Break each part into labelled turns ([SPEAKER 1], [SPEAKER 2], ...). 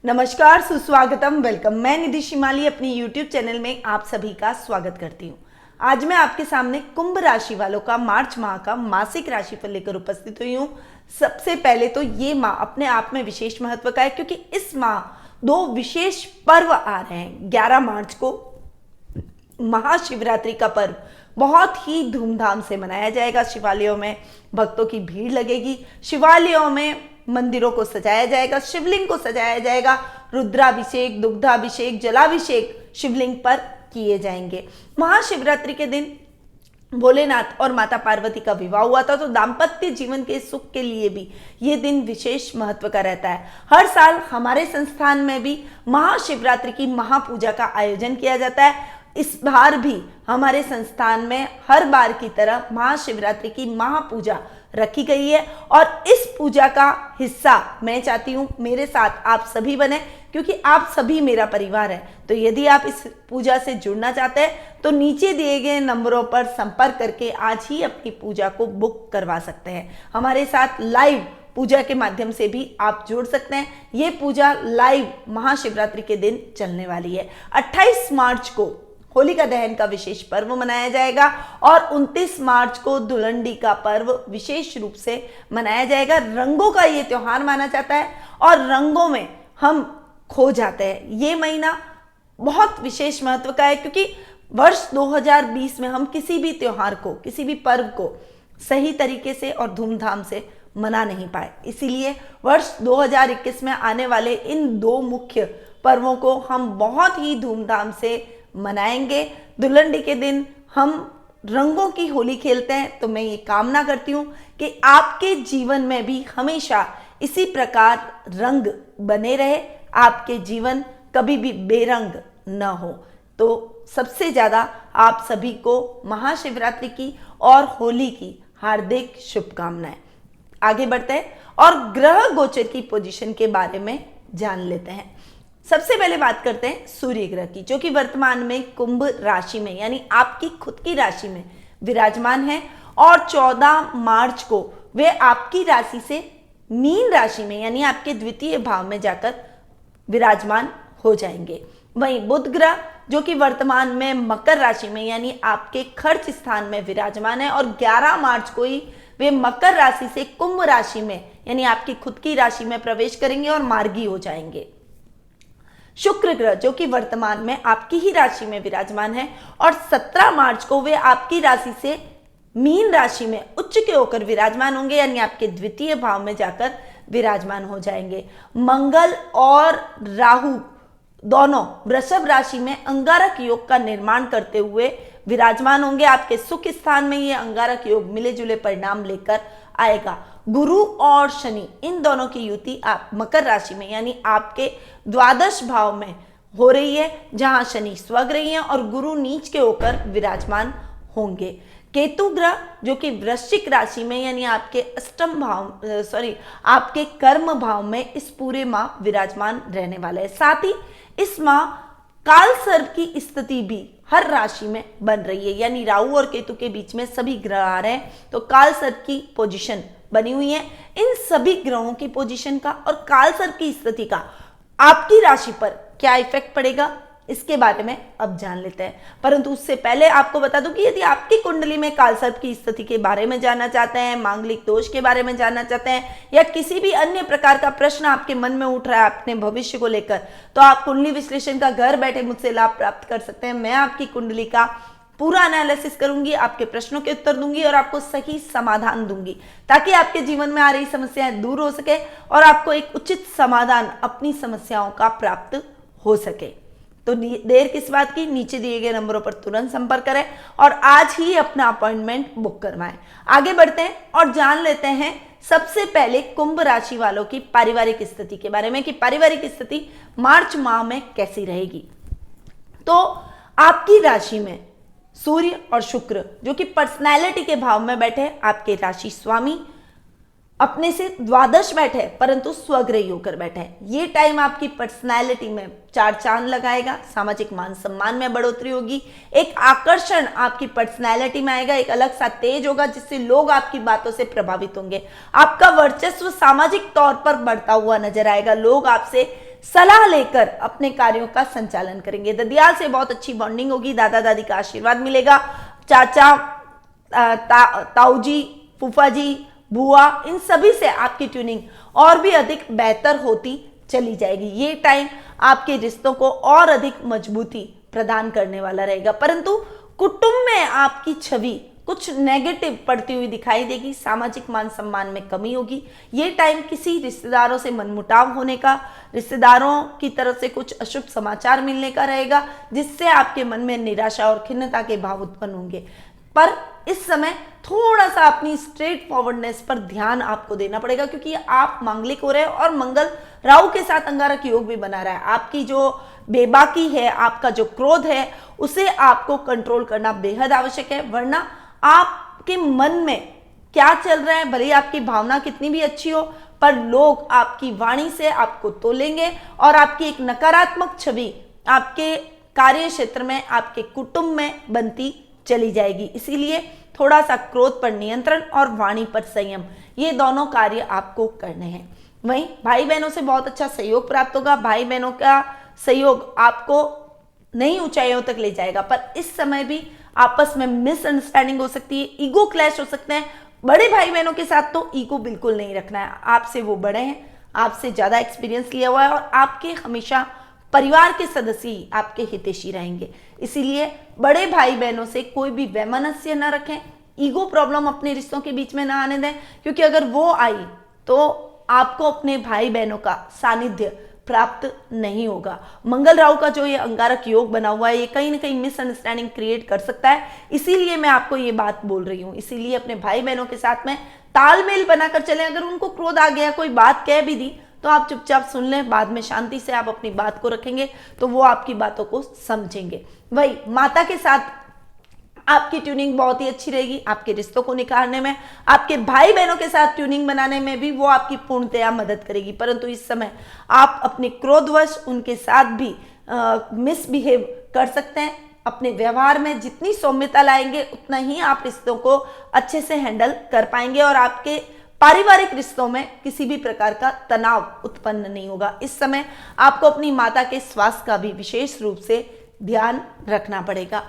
[SPEAKER 1] नमस्कार, सुस्वागतम, वेलकम। मैं निधि शिमाली अपनी YouTube चैनल में आप सभी का स्वागत करती हूँ। आज मैं आपके सामने कुंभ राशि वालों का मार्च माह का मासिक राशिफल लेकर उपस्थित हुई हूँ। सबसे पहले तो ये माह अपने आप में विशेष महत्व का है, क्योंकि इस माह दो विशेष पर्व आ रहे हैं। 11 मार्च को महाशिवरात्रि का पर्व बहुत ही धूमधाम से मनाया जाएगा। शिवालयों में भक्तों की भीड़ लगेगी, शिवालयों में मंदिरों को सजाया जाएगा, शिवलिंग को सजाया जाएगा, रुद्राभिषेक, दुग्धाभिषेक, जलाभिषेक शिवलिंग पर किए जाएंगे। महाशिवरात्रि के दिन भोलेनाथ और माता पार्वती का विवाह हुआ था, तो दाम्पत्य जीवन के सुख के लिए भी ये दिन विशेष महत्व का रहता है। हर साल हमारे संस्थान में भी महाशिवरात्रि की महापूजा का आयोजन किया जाता है। इस बार भी हमारे संस्थान में हर बार की तरह महाशिवरात्रि की महापूजा रखी गई है, और इस पूजा का हिस्सा मैं चाहती हूँ मेरे साथ आप सभी बने, क्योंकि आप सभी मेरा परिवार है। तो यदि आप इस पूजा से जुड़ना चाहते हैं तो नीचे दिए गए नंबरों पर संपर्क करके आज ही अपनी पूजा को बुक करवा सकते हैं। हमारे साथ लाइव पूजा के माध्यम से भी आप जुड़ सकते हैं। ये पूजा लाइव महाशिवरात्रि के दिन चलने वाली है। 28 मार्च को होलिका दहन का विशेष पर्व मनाया जाएगा, और 29 मार्च को धुलंडी का पर्व विशेष रूप से मनाया जाएगा। रंगों का ये त्योहार माना जाता है, और रंगों में हम खो जाते हैं। ये महीना बहुत विशेष महत्व का है, क्योंकि वर्ष 2020 में हम किसी भी त्योहार को, किसी भी पर्व को सही तरीके से और धूमधाम से मना नहीं पाए। इसीलिए वर्ष 2021 में आने वाले इन दो मुख्य पर्वों को हम बहुत ही धूमधाम से मनाएंगे। दुल्हन के दिन हम रंगों की होली खेलते हैं, तो मैं ये कामना करती हूँ कि आपके जीवन में भी हमेशा इसी प्रकार रंग बने रहे, आपके जीवन कभी भी बेरंग न हो। तो सबसे ज़्यादा आप सभी को महाशिवरात्रि की और होली की हार्दिक शुभकामनाएं। आगे बढ़ते हैं और ग्रह गोचर की पोजीशन के बारे में जान लेते हैं। सबसे पहले बात करते हैं सूर्य ग्रह की, जो कि वर्तमान में कुंभ राशि में यानी आपकी खुद की राशि में विराजमान है, और 14 मार्च को वे आपकी राशि से मीन राशि में यानी आपके द्वितीय भाव में जाकर विराजमान हो जाएंगे। वहीं बुध ग्रह जो कि वर्तमान में मकर राशि में यानी आपके खर्च स्थान में विराजमान है, और 11 मार्च को ही वे मकर राशि से कुंभ राशि में यानी आपकी खुद की राशि में प्रवेश करेंगे और मार्गी हो जाएंगे। शुक्र ग्रह जो कि वर्तमान में आपकी ही राशि में विराजमान है, और 17 मार्च को वे आपकी राशि से मीन राशि में उच्च के होकर विराजमान होंगे, यानी आपके द्वितीय भाव में जाकर विराजमान हो जाएंगे। मंगल और राहु दोनों वृषभ राशि में अंगारक योग का निर्माण करते हुए विराजमान होंगे। आपके सुख स्थान में ये अंगारक योग मिले जुले परिणाम लेकर आएगा। गुरु और शनि इन दोनों की युति आप मकर राशि में यानी आपके द्वादश भाव में हो रही है, जहां शनि स्वग्रही है और गुरु नीच के होकर विराजमान होंगे। केतु ग्रह जो कि वृश्चिक राशि में यानी आपके अष्टम भाव आपके कर्म भाव में इस पूरे माह विराजमान रहने वाले हैं। साथ ही इस माह काल सर्प की स्थिति भी हर राशि में बन रही है, यानी राहु और केतु के बीच में सभी ग्रह आ रहे हैं, तो काल सर्प की पोजीशन बनी हुई है। इन सभी ग्रहों की पोजीशन का और काल सर्प की स्थिति का आपकी राशि पर क्या इफेक्ट पड़ेगा, इसके बारे में अब जान लेते हैं। परंतु उससे पहले आपको बता दूं कि यदि आपकी कुंडली में काल सर्प की स्थिति के बारे में जानना चाहते हैं, मांगलिक दोष के बारे में जानना चाहते हैं, या किसी भी अन्य प्रकार का प्रश्न आपके मन में उठ रहा है अपने भविष्य को लेकर, तो आप कुंडली विश्लेषण का घर बैठे मुझसे लाभ प्राप्त कर सकते हैं। मैं आपकी कुंडली का पूरा एनालिसिस करूंगी, आपके प्रश्नों के उत्तर दूंगी और आपको सही समाधान दूंगी, ताकि आपके जीवन में आ रही समस्याएं दूर हो सके और आपको एक उचित समाधान अपनी समस्याओं का प्राप्त हो सके। तो देर किस बात की, नीचे दिए गए नंबरों पर तुरंत संपर्क करें और आज ही अपना अपॉइंटमेंट बुक करवाएं। आगे बढ़ते हैं और जान लेते हैं सबसे पहले कुंभ राशि वालों की पारिवारिक स्थिति के बारे में कि पारिवारिक स्थिति मार्च माह में कैसी रहेगी। तो आपकी राशि में सूर्य और शुक्र जो कि पर्सनैलिटी के भाव में बैठे, आपके राशि स्वामी अपने से द्वादश बैठे परंतु स्वग्रही होकर बैठे। ये टाइम आपकी पर्सनैलिटी में चार चांद लगाएगा, सामाजिक मान सम्मान में बढ़ोतरी होगी, एक आकर्षण आपकी पर्सनैलिटी में आएगा, एक अलग सा तेज होगा जिससे लोग आपकी बातों से प्रभावित होंगे। आपका वर्चस्व सामाजिक तौर पर बढ़ता हुआ नजर आएगा, लोग आपसे सलाह लेकर अपने कार्यों का संचालन करेंगे। ददियाल से बहुत अच्छी बॉन्डिंग होगी, दादा दादी का आशीर्वाद मिलेगा, चाचा ताऊ जी, फूफा जी, बुआ, इन सभी से आपकी ट्यूनिंग और भी अधिक बेहतर होती चली जाएगी। ये टाइम आपके रिश्तों को और अधिक मजबूती प्रदान करने वाला रहेगा, परंतु कुटुंब में आपकी छवि कुछ नेगेटिव पड़ती हुई दिखाई देगी, सामाजिक मान सम्मान में कमी होगी। ये टाइम किसी रिश्तेदारों से मनमुटाव होने का, रिश्तेदारों की तरफ से कुछ अशुभ समाचार मिलने का रहेगा, जिससे आपके मन में निराशा और खिन्नता के भाव उत्पन्न होंगे। पर इस समय थोड़ा सा अपनी स्ट्रेट फॉरवर्डनेस पर ध्यान आपको देना पड़ेगा, क्योंकि आप मांगलिक हो रहे हैं और मंगल राहु के साथ अंगारक योग भी बना रहा है। आपकी जो बेबाकी है, आपका जो क्रोध है, उसे आपको कंट्रोल करना बेहद आवश्यक है, वरना आपके मन में क्या चल रहा है, भले ही आपकी भावना कितनी भी अच्छी हो, पर लोग आपकी वाणी से आपको तोलेंगे और आपकी एक नकारात्मक छवि आपके कार्य क्षेत्र में, आपके कुटुंब में बनती चली जाएगी। इसीलिए थोड़ा सा क्रोध पर नियंत्रण और वाणी पर संयम, ये दोनों कार्य आपको करने हैं। वहीं भाई बहनों से बहुत अच्छा सहयोग प्राप्त होगा। भाई बहनों का सहयोग आपको नई ऊंचाइयों तक ले जाएगा, पर इस समय भी आपस में मिसअंडरस्टैंडिंग हो सकती है, ईगो क्लैश हो सकते हैं। बड़े भाई बहनों के साथ तो ईगो बिल्कुल नहीं रखना है। आपसे वो बड़े हैं, आपसे ज्यादा एक्सपीरियंस लिया हुआ है और आपके हमेशा परिवार के सदस्य ही आपके हितैषी रहेंगे। इसीलिए बड़े भाई बहनों से कोई भी वैमनस्य न रखें, ईगो प्रॉब्लम अपने रिश्तों के बीच में ना आने दें, क्योंकि अगर वो आई तो आपको अपने भाई बहनों का सानिध्य प्राप्त नहीं होगा। मंगल राहु का जो ये अंगारक योग बना हुआ है, ये कहीं ना कहीं मिसअंडरस्टैंडिंग क्रिएट कर सकता है। इसीलिए मैं आपको ये बात बोल रही हूँ। इसीलिए अपने भाई बहनों के साथ में तालमेल बनाकर चलें। अगर उनको क्रोध आ गया, कोई बात कह भी दी, तो आप चुपचाप सुन लें, बाद में शांति से आप अपनी बात को रखेंगे तो वो आपकी बातों को समझेंगे। वही माता के साथ आपकी ट्यूनिंग बहुत ही अच्छी रहेगी, आपके रिश्तों को निखारने में, आपके भाई बहनों के साथ ट्यूनिंग बनाने में भी वो आपकी पूर्णतया मदद करेगी। परंतु इस समय आप अपने क्रोधवश उनके साथ भी मिसबिहेव कर सकते हैं। अपने व्यवहार में जितनी सौम्यता लाएंगे, उतना ही आप रिश्तों को अच्छे से हैंडल कर पाएंगे और आपके पारिवारिक रिश्तों में किसी भी प्रकार का तनाव उत्पन्न नहीं होगा। इस समय आपको अपनी माता के स्वास्थ्य का भी विशेष रूप से ध्यान रखना पड़ेगा।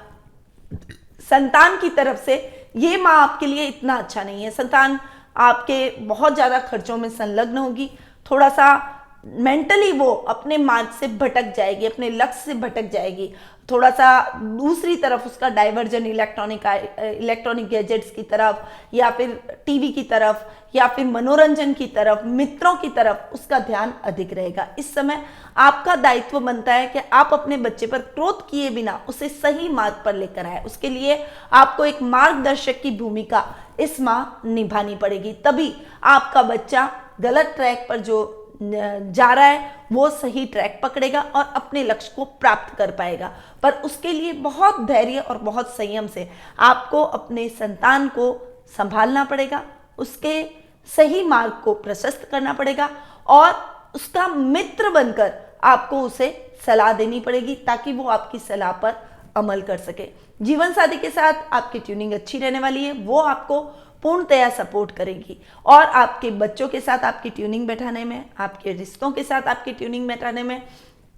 [SPEAKER 1] संतान की तरफ से ये माँ आपके लिए इतना अच्छा नहीं है। संतान आपके बहुत ज्यादा खर्चों में संलग्न होगी, थोड़ा सा मेंटली वो अपने मार्ग से भटक जाएगी, अपने लक्ष्य से भटक जाएगी, थोड़ा सा दूसरी तरफ उसका डाइवर्जन इलेक्ट्रॉनिक गैजेट्स की तरफ, या फिर टीवी की तरफ, या फिर मनोरंजन की तरफ, मित्रों की तरफ उसका ध्यान अधिक रहेगा। इस समय आपका दायित्व बनता है कि आप अपने बच्चे पर क्रोध किए बिना उसे सही मार्ग पर लेकर आए। उसके लिए आपको एक मार्गदर्शक की भूमिका इस माह निभानी पड़ेगी, तभी आपका बच्चा गलत ट्रैक पर जो जा रहा है वो सही ट्रैक पकड़ेगा और अपने लक्ष्य को प्राप्त कर पाएगा। पर उसके लिए बहुत धैर्य और बहुत संयम से आपको अपने संतान को संभालना पड़ेगा, उसके सही मार्ग को प्रशस्त करना पड़ेगा और उसका मित्र बनकर आपको उसे सलाह देनी पड़ेगी, ताकि वो आपकी सलाह पर अमल कर सके। जीवन साथी के साथ आपकी ट्यूनिंग अच्छी रहने वाली है, वो आपको पूर्णतया सपोर्ट करेगी और आपके बच्चों के साथ आपकी ट्यूनिंग बैठाने में, आपके रिश्तों के साथ आपकी ट्यूनिंग बैठाने में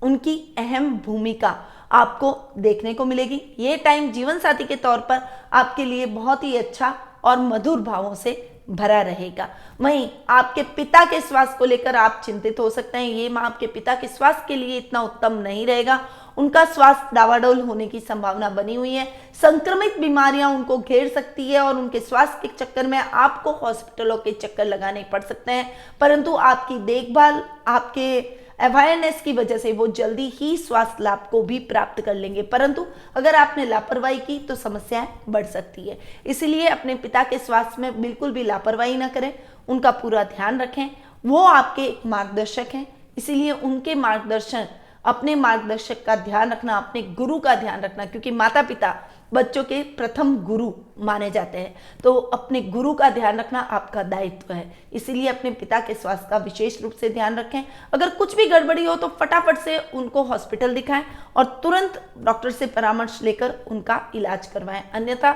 [SPEAKER 1] उनकी अहम भूमिका आपको देखने को मिलेगी। ये टाइम जीवन साथी के तौर पर आपके लिए बहुत ही अच्छा और मधुर भावों से भरा रहेगा। वहीं आपके पिता के स्वास्थ्य को लेकर आप चिंतित हो सकते हैं। ये माह आपके पिता के स्वास्थ्य के लिए इतना उत्तम नहीं रहेगा, उनका स्वास्थ्य डावाडोल होने की संभावना बनी हुई है। संक्रमित बीमारियां उनको घेर सकती है और उनके स्वास्थ्य के चक्कर में आपको हॉस्पिटलों के चक्कर लगाने पड़ सकते हैं, परंतु आपकी देखभाल, आपके अवेयरनेस की वजह से वो जल्दी ही स्वास्थ्य लाभ को भी प्राप्त कर लेंगे। परंतु अगर आपने लापरवाही की तो समस्याएं बढ़ सकती है। इसलिए अपने पिता के स्वास्थ्य में बिल्कुल भी लापरवाही ना करें, उनका पूरा ध्यान रखें। वो आपके एक मार्गदर्शक हैं, इसीलिए उनके मार्गदर्शन, अपने मार्गदर्शक का ध्यान रखना, अपने गुरु का ध्यान रखना, क्योंकि माता पिता बच्चों के प्रथम गुरु माने जाते हैं, तो अपने गुरु का ध्यान रखना आपका दायित्व है। इसीलिए अपने पिता के स्वास्थ्य का विशेष रूप से ध्यान रखें। अगर कुछ भी गड़बड़ी हो तो फटाफट से उनको हॉस्पिटल दिखाएं और तुरंत डॉक्टर से परामर्श लेकर उनका इलाज करवाएं, अन्यथा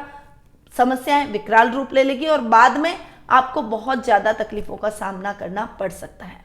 [SPEAKER 1] समस्याएं विकराल रूप ले लेगी और बाद में आपको बहुत ज्यादा तकलीफों का सामना करना पड़ सकता है।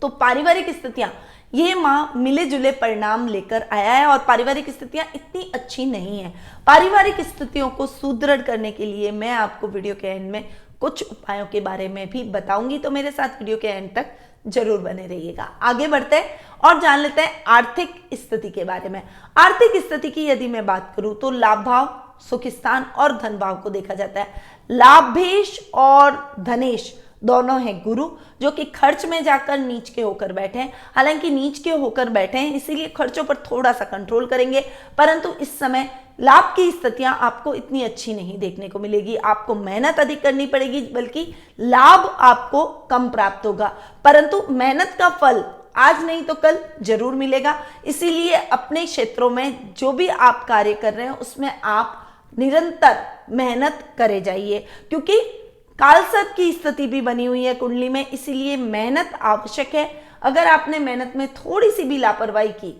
[SPEAKER 1] तो पारिवारिक स्थितियां ये माह मिले जुले परिणाम लेकर आया है और पारिवारिक स्थितियां इतनी अच्छी नहीं है। पारिवारिक स्थितियों को सुदृढ़ करने के लिए मैं आपको वीडियो के एंड में कुछ उपायों के बारे में भी बताऊंगी, तो मेरे साथ वीडियो के एंड तक जरूर बने रहिएगा। आगे बढ़ते हैं और जान लेते हैं आर्थिक स्थिति के बारे में। आर्थिक स्थिति की यदि मैं बात करूं तो लाभ भाव, सुख स्थान और धन भाव को देखा जाता है। लाभेश और धनेश दोनों हैं गुरु, जो कि खर्च में जाकर नीच के होकर बैठे हैं। हालांकि नीच के होकर बैठे हैं इसीलिए खर्चों पर थोड़ा सा कंट्रोल करेंगे, परंतु इस समय लाभ की स्थितियां आपको इतनी अच्छी नहीं देखने को मिलेगी। आपको मेहनत अधिक करनी पड़ेगी, बल्कि लाभ आपको कम प्राप्त होगा, परंतु मेहनत का फल आज नहीं तो कल जरूर मिलेगा। इसीलिए अपने क्षेत्रों में जो भी आप कार्य कर रहे हैं उसमें आप निरंतर मेहनत करे जाइए, क्योंकि कालसर्प की स्थिति भी बनी हुई है कुंडली में, इसीलिए मेहनत आवश्यक है। अगर आपने मेहनत में थोड़ी सी भी लापरवाही की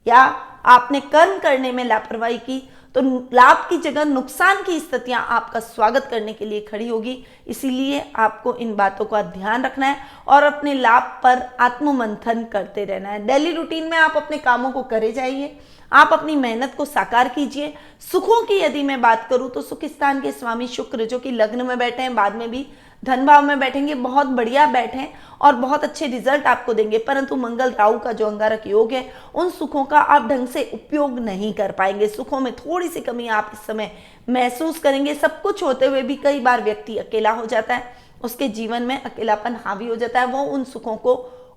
[SPEAKER 1] या आपने कर्म करने में लापरवाही की तो लाभ की जगह नुकसान की स्थितियां आपका स्वागत करने के लिए खड़ी होगी। इसीलिए आपको इन बातों का ध्यान रखना है और अपने लाभ पर आत्ममंथन करते रहना है। डेली रूटीन में आप अपने कामों को करे जाइए, आप अपनी मेहनत को साकार कीजिए। सुखों की यदि मैं बात करूं तो सुख स्थान के स्वामी शुक्र, जो कि लग्न में बैठे हैं, बाद में भी धन भाव में बैठेंगे, बहुत बढ़िया बैठे हैं और बहुत अच्छे रिजल्ट आपको देंगे। परंतु मंगल राहु का जो अंगारक योग है, उन सुखों का आप ढंग से उपयोग नहीं कर पाएंगे। सुखों में थोड़ी सी कमी आप इस समय महसूस करेंगे। सब कुछ होते हुए भी कई बार व्यक्ति अकेला हो जाता है, उसके जीवन में अकेलापन हावी हो जाता है, वो उन सुखों को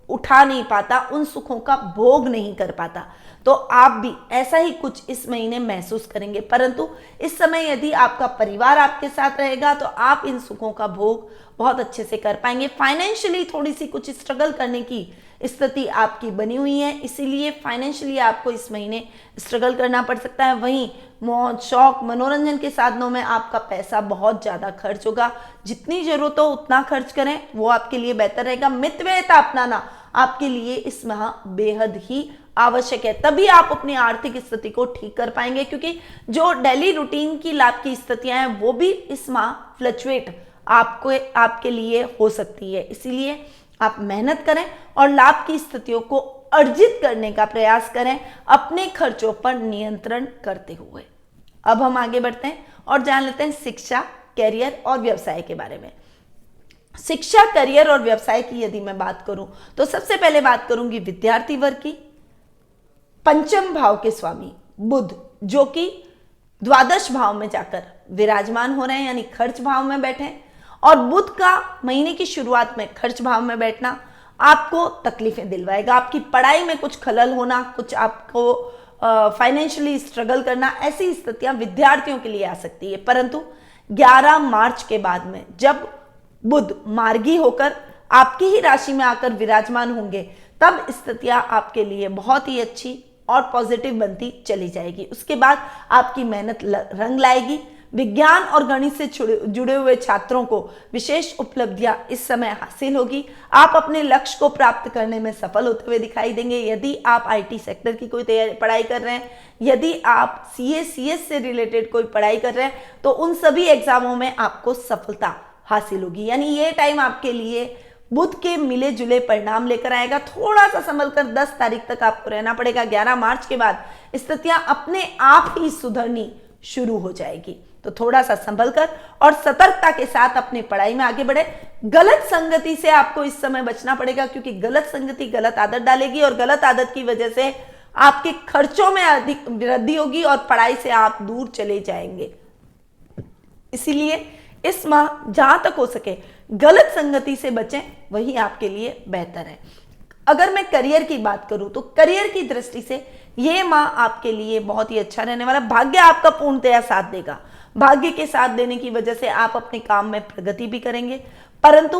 [SPEAKER 1] उठा नहीं पाता, उन सुखों का भोग नहीं कर पाता। तो आप भी ऐसा ही कुछ इस महीने महसूस करेंगे, परंतु इस समय यदि आपका परिवार आपके साथ रहेगा तो आप इन सुखों का भोग बहुत अच्छे से कर पाएंगे। फाइनेंशियली थोड़ी सी कुछ स्ट्रगल करने की स्थिति आपकी बनी हुई है, इसीलिए फाइनेंशियली आपको इस महीने स्ट्रगल करना पड़ सकता है। वहीं मौज शौक मनोरंजन के साधनों में आपका पैसा बहुत ज़्यादा खर्च होगा। जितनी जरूरत हो उतना खर्च करें, वो आपके लिए बेहतर रहेगा। मितव्ययता अपनाना आपके लिए इस माह बेहद ही आवश्यक है, तभी आप अपनी आर्थिक स्थिति को ठीक कर पाएंगे, क्योंकि जो डेली रूटीन की लाभ की स्थितियां हैं वो भी इस माह फ्लक्चुएट आपके लिए हो सकती है। इसीलिए आप मेहनत करें और लाभ की स्थितियों को अर्जित करने का प्रयास करें, अपने खर्चों पर नियंत्रण करते हुए। अब हम आगे बढ़ते हैं और जान लेते हैं शिक्षा, करियर और व्यवसाय के बारे में। शिक्षा, करियर और व्यवसाय की यदि मैं बात करूं तो सबसे पहले बात करूंगी विद्यार्थी वर्ग की। पंचम भाव के स्वामी बुध, जो कि द्वादश भाव में जाकर विराजमान हो रहे हैं, यानी खर्च भाव में बैठे हैं, और बुध का महीने की शुरुआत में खर्च भाव में बैठना आपको तकलीफें दिलवाएगा। आपकी पढ़ाई में कुछ खलल होना, कुछ आपको फाइनेंशियली स्ट्रगल करना, ऐसी स्थितियां विद्यार्थियों के लिए आ सकती है। परंतु 11 मार्च के बाद में जब बुध मार्गी होकर आपकी ही राशि में आकर विराजमान होंगे, तब स्थितियां आपके लिए बहुत ही अच्छी और पॉजिटिव बनती चली जाएगी। उसके बाद आपकी मेहनत रंग लाएगी। विज्ञान और गणित से जुड़े हुए छात्रों को विशेष उपलब्धियां इस समय हासिल होगी। आप अपने लक्ष्य को प्राप्त करने में सफल होते हुए दिखाई देंगे। यदि आप आईटी सेक्टर की कोई पढ़ाई कर रहे हैं, यदि आप सीए सीएस से रिलेटेड कोई पढ़ाई कर रहे हैं, तो उन सभी एग्जामों में आपको सफलता हासिल होगी। यानी ये टाइम आपके लिए बुध के मिले जुले परिणाम लेकर आएगा। थोड़ा सा संभल कर 10 तारीख तक आपको रहना पड़ेगा। 11 मार्च के बाद स्थितियां अपने आप ही सुधरनी शुरू हो जाएगी। तो थोड़ा सा संभल कर और सतर्कता के साथ अपनी पढ़ाई में आगे बढ़े। गलत संगति से आपको इस समय बचना पड़ेगा, क्योंकि गलत संगति गलत आदत डालेगी और गलत आदत की वजह से आपके खर्चों में अधिक वृद्धि होगी और पढ़ाई से आप दूर चले जाएंगे। इसीलिए इस माह जहां तक हो सके गलत संगति से बचें, वही आपके लिए बेहतर है। अगर मैं करियर की बात करूं तो करियर की दृष्टि से यह माह आपके लिए बहुत ही अच्छा रहने वाला। भाग्य आपका पूर्णतया साथ देगा। भाग्य के साथ देने की वजह से आप अपने काम में प्रगति भी करेंगे। परंतु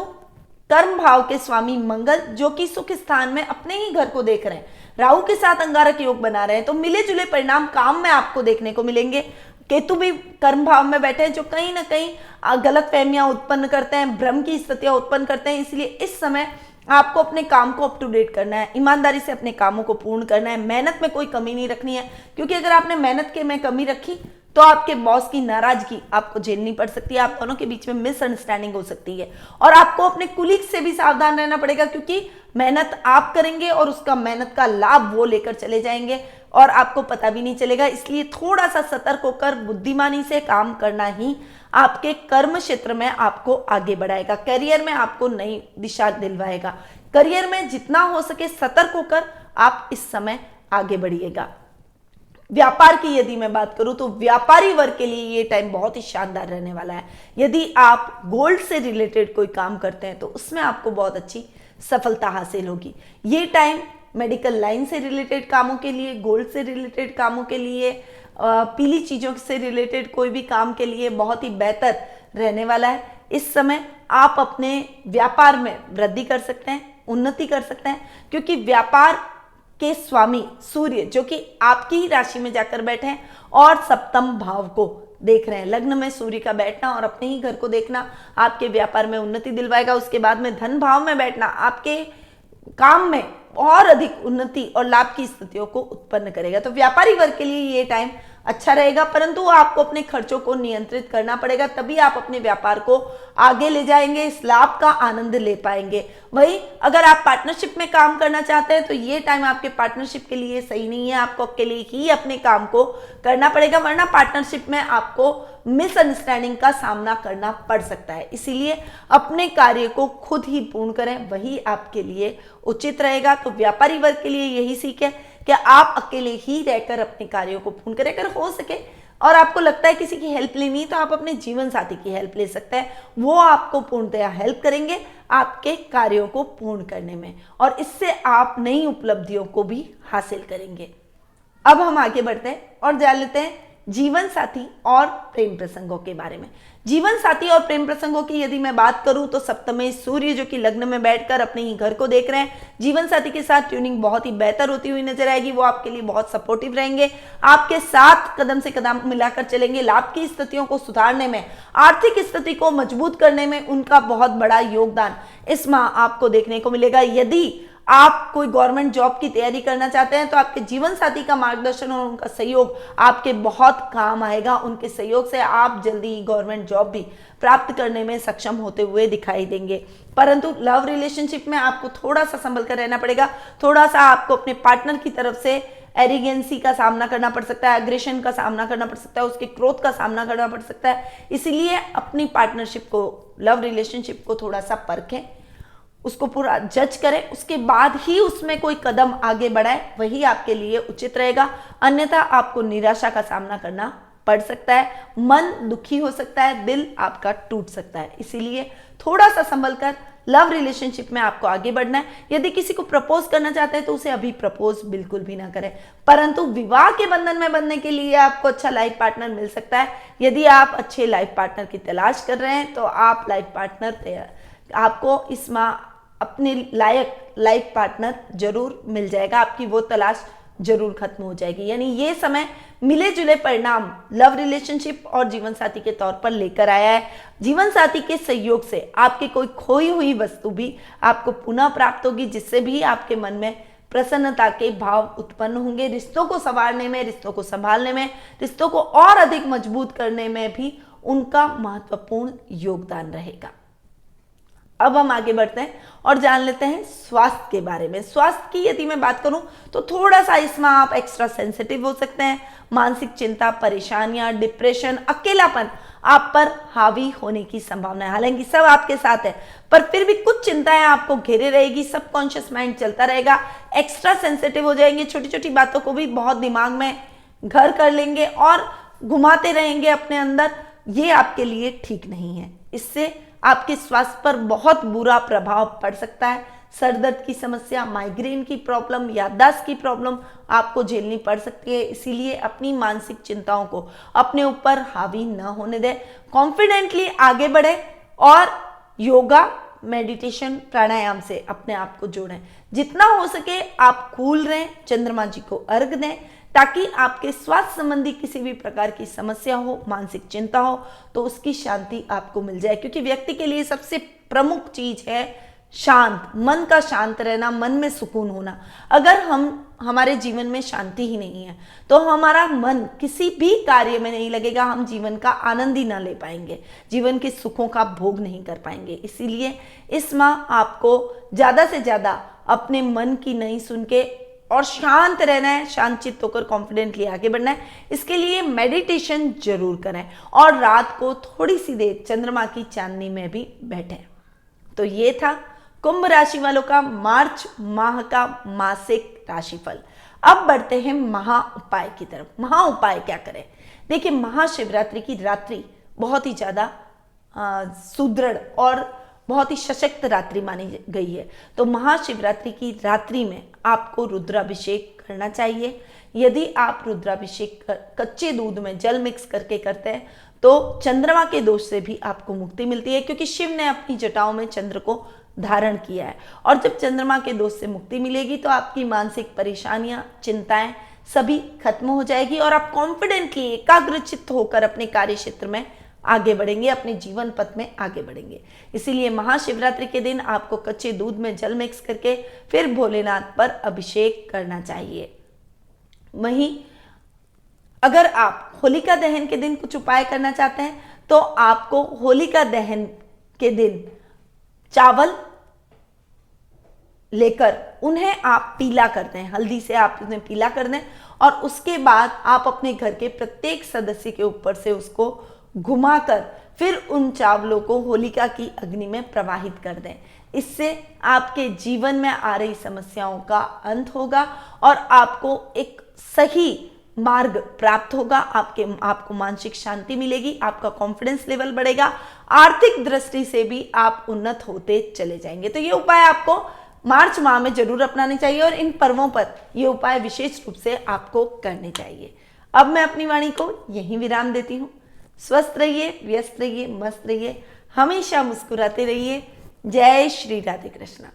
[SPEAKER 1] कर्म भाव के स्वामी मंगल, जो कि सुख स्थान में अपने ही घर को देख रहे हैं, राहु के साथ अंगारक योग बना रहे हैं, तो मिले जुले परिणाम काम में आपको देखने को मिलेंगे। केतु भी कर्म भाव में बैठे हैं, जो कहीं ना कहीं गलत फहमियां उत्पन्न करते हैं, भ्रम की स्थितियां उत्पन्न करते हैं। इसलिए इस समय आपको अपने काम को अप टू डेट करना है, ईमानदारी से अपने कामों को पूर्ण करना है, मेहनत में कोई कमी नहीं रखनी है, क्योंकि अगर आपने मेहनत के में कमी रखी तो आपके बॉस की नाराजगी आपको झेलनी पड़ सकती है, आप दोनों के बीच में मिसअंडरस्टैंडिंग हो सकती है। और आपको अपने कुलीग से भी सावधान रहना पड़ेगा, क्योंकि मेहनत आप करेंगे और उसका मेहनत का लाभ वो लेकर चले जाएंगे और आपको पता भी नहीं चलेगा। इसलिए थोड़ा सा सतर्क होकर बुद्धिमानी से काम करना ही आपके कर्म क्षेत्र में आपको आगे बढ़ाएगा, करियर में आपको नई दिशा दिलवाएगा। करियर में जितना हो सके सतर्क होकर आप इस समय आगे बढ़िएगा। व्यापार की यदि मैं बात करूं तो व्यापारी वर्ग के लिए ये टाइम बहुत ही शानदार रहने वाला है। यदि आप गोल्ड से रिलेटेड कोई काम करते हैं तो उसमें आपको बहुत अच्छी सफलता हासिल होगी। ये टाइम मेडिकल लाइन से रिलेटेड कामों के लिए, गोल्ड से रिलेटेड कामों के लिए, पीली चीजों से रिलेटेड कोई भी काम के लिए बहुत ही बेहतर रहने वाला है। इस समय आप अपने व्यापार में वृद्धि कर सकते हैं, उन्नति कर सकते हैं, क्योंकि व्यापार के स्वामी सूर्य जो कि आपकी ही राशि में जाकर बैठे हैं और सप्तम भाव को देख रहे हैं। लग्न में सूर्य का बैठना और अपने ही घर को देखना आपके व्यापार में उन्नति दिलवाएगा। उसके बाद में धन भाव में बैठना आपके काम में और अधिक उन्नति और लाभ की स्थितियों को उत्पन्न करेगा। तो व्यापारी वर्ग के लिए ये टाइम अच्छा रहेगा, परंतु आपको अपने खर्चों को नियंत्रित करना पड़ेगा, तभी आप अपने व्यापार को आगे ले जाएंगे, इस लाभ का आनंद ले पाएंगे। वहीं अगर आप पार्टनरशिप में काम करना चाहते हैं तो ये टाइम आपके पार्टनरशिप के लिए सही नहीं है, आपको अकेले ही अपने काम को करना पड़ेगा, वरना पार्टनरशिप में आपको मिसअंडरस्टैंडिंग का सामना करना पड़ सकता है। इसीलिए अपने कार्य को खुद ही पूर्ण करें, वही आपके लिए उचित रहेगा। तो व्यापारी वर्ग के लिए यही सीख है कि आप अकेले ही रहकर अपने कार्यों को पूर्ण करें। अगर हो सके और आपको लगता है किसी की हेल्प लेनी तो आप अपने जीवन साथी की हेल्प ले सकते हैं, वो आपको पूर्णतया हेल्प करेंगे आपके कार्यों को पूर्ण करने में, और इससे आप नई उपलब्धियों को भी हासिल करेंगे। अब हम आगे बढ़ते हैं और जान लेते हैं जीवन साथी और प्रेम प्रसंगों के बारे में। जीवन साथी और प्रेम प्रसंगों की यदि मैं बात करूं तो सप्तमे सूर्य जो कि लग्न में बैठकर अपने ही घर को देख रहे हैं, जीवन साथी के साथ ट्यूनिंग बहुत ही बेहतर होती हुई नजर आएगी। वो आपके लिए बहुत सपोर्टिव रहेंगे, आपके साथ कदम से कदम मिलाकर चलेंगे। लाभ की स्थितियों को सुधारने में, आर्थिक स्थिति को मजबूत करने में उनका बहुत बड़ा योगदान इस माह आपको देखने को मिलेगा। यदि आप कोई गवर्नमेंट जॉब की तैयारी करना चाहते हैं तो आपके जीवन साथी का मार्गदर्शन और उनका सहयोग आपके बहुत काम आएगा। उनके सहयोग से आप जल्दी ही गवर्नमेंट जॉब भी प्राप्त करने में सक्षम होते हुए दिखाई देंगे। परंतु लव रिलेशनशिप में आपको थोड़ा सा संभल कर रहना पड़ेगा। थोड़ा सा आपको अपने पार्टनर की तरफ से एरिगेंसी का सामना करना पड़ सकता है, एग्रेशन का सामना करना पड़ सकता है, उसके क्रोध का सामना करना पड़ सकता है। इसीलिए अपनी पार्टनरशिप को, लव रिलेशनशिप को थोड़ा सा परखें, उसको पूरा जज करें, उसके बाद ही उसमें कोई कदम आगे बढ़ाए, वही आपके लिए उचित रहेगा। अन्यथा आपको निराशा का सामना करना पड़ सकता है, मन दुखी हो सकता है, दिल आपका टूट सकता है। इसीलिए थोड़ा सा संभल कर लव रिलेशनशिप में आपको आगे बढ़ना है। यदि किसी को प्रपोज करना चाहते हैं तो उसे अभी प्रपोज बिल्कुल भी ना करें, परंतु विवाह के बंधन में बंधने के लिए आपको अच्छा लाइफ पार्टनर मिल सकता है। यदि आप अच्छे लाइफ पार्टनर की तलाश कर रहे हैं तो आप लाइफ पार्टनर, आपको इस माह अपने लायक लाइफ पार्टनर जरूर मिल जाएगा, आपकी वो तलाश जरूर खत्म हो जाएगी। यानी ये समय मिले जुले परिणाम लव रिलेशनशिप और जीवन साथी के तौर पर लेकर आया है। जीवन साथी के सहयोग से आपकी कोई खोई हुई वस्तु भी आपको पुनः प्राप्त होगी, जिससे भी आपके मन में प्रसन्नता के भाव उत्पन्न होंगे। रिश्तों को संवारने में, रिश्तों को संभालने में, रिश्तों को और अधिक मजबूत करने में भी उनका महत्वपूर्ण योगदान रहेगा। अब हम आगे बढ़ते हैं और जान लेते हैं स्वास्थ्य के बारे में। स्वास्थ्य की यदि मैं बात करूं तो थोड़ा सा इसमें आप एक्स्ट्रा सेंसिटिव हो सकते हैं। मानसिक चिंता, परेशानियां, डिप्रेशन, अकेलापन आप पर हावी होने की संभावना है। हालांकि सब आपके साथ है, पर फिर भी कुछ चिंताएं आपको घेरे रहेगी, सबकॉन्शियस माइंड चलता रहेगा, एक्स्ट्रा सेंसिटिव हो जाएंगे, छोटी छोटी बातों को भी बहुत दिमाग में घर कर लेंगे और घुमाते रहेंगे अपने अंदर। ये आपके लिए ठीक नहीं है, इससे आपके स्वास्थ्य पर बहुत बुरा प्रभाव पड़ सकता है। सर दर्द की समस्या, माइग्रेन की प्रॉब्लम, याददाश्त की प्रॉब्लम आपको झेलनी पड़ सकती है। इसीलिए अपनी मानसिक चिंताओं को अपने ऊपर हावी न होने दें, कॉन्फिडेंटली आगे बढ़े और योगा, मेडिटेशन, प्राणायाम से अपने आप को जोड़ें। जितना हो सके आप कूल रहें, चंद्रमा जी को अर्घ दें, ताकि आपके स्वास्थ्य संबंधी किसी भी प्रकार की समस्या हो, मानसिक चिंता हो तो उसकी शांति आपको मिल जाए। क्योंकि व्यक्ति के लिए सबसे प्रमुख चीज है शांत, मन का शांत रहना, मन में सुकून होना। अगर हमारे जीवन में शांति ही नहीं है तो हमारा मन किसी भी कार्य में नहीं लगेगा, हम जीवन का आनंद ही ना ले पाएंगे, जीवन के सुखों का भोग नहीं कर पाएंगे। इसीलिए इस माह आपको ज़्यादा से ज़्यादा अपने मन की नहीं सुन के और शांत रहना है, शांत चित्त होकर कॉन्फिडेंटली आगे बढ़ना है। इसके लिए मेडिटेशन जरूर करें और रात को थोड़ी सी देर चंद्रमा की चांदनी में भी बैठें। तो ये था कुंभ राशि वालों का मार्च माह का मासिक राशिफल। अब बढ़ते हैं महा उपाय की तरफ। महा उपाय क्या करें? देखिए, महाशिवरात्रि की रात्रि बहुत ही ज्यादा सुदृढ़ और बहुत ही सशक्त रात्रि मानी गई है। तो महाशिवरात्रि की रात्रि में आपको रुद्राभिषेक करना चाहिए। यदि आप रुद्राभिषेक कच्चे दूध में जल मिक्स करके करते हैं तो चंद्रमा के दोष से भी आपको मुक्ति मिलती है, क्योंकि शिव ने अपनी जटाओं में चंद्र को धारण किया है। और जब चंद्रमा के दोष से मुक्ति मिलेगी तो आपकी मानसिक परेशानियां, चिंताएं सभी खत्म हो जाएगी और आप कॉन्फिडेंटली एकाग्रचित्त होकर अपने कार्य क्षेत्र में आगे बढ़ेंगे, अपने जीवन पथ में आगे बढ़ेंगे। इसीलिए महाशिवरात्रि के दिन आपको कच्चे दूध में जल मिक्स करके फिर भोलेनाथ पर अभिषेक करना चाहिए। वहीं अगर आप होलिका दहन के दिन कुछ उपाय करना चाहते हैं तो आपको होलिका दहन के दिन चावल लेकर उन्हें आप पीला कर दें, हल्दी से आप उन्हें पीला कर दें और उसके बाद आप अपने घर के प्रत्येक सदस्य के ऊपर से उसको घुमाकर फिर उन चावलों को होलिका की अग्नि में प्रवाहित कर दें। इससे आपके जीवन में आ रही समस्याओं का अंत होगा और आपको एक सही मार्ग प्राप्त होगा। आपको मानसिक शांति मिलेगी, आपका कॉन्फिडेंस लेवल बढ़ेगा, आर्थिक दृष्टि से भी आप उन्नत होते चले जाएंगे। तो ये उपाय आपको मार्च माह में जरूर अपनाने चाहिए और इन पर्वों पर ये उपाय विशेष रूप से आपको करने चाहिए। अब मैं अपनी वाणी को यहीं विराम देती हूँ। स्वस्थ रहिए, व्यस्त रहिए, मस्त रहिए, हमेशा मुस्कुराते रहिए। जय श्री राधे कृष्णा।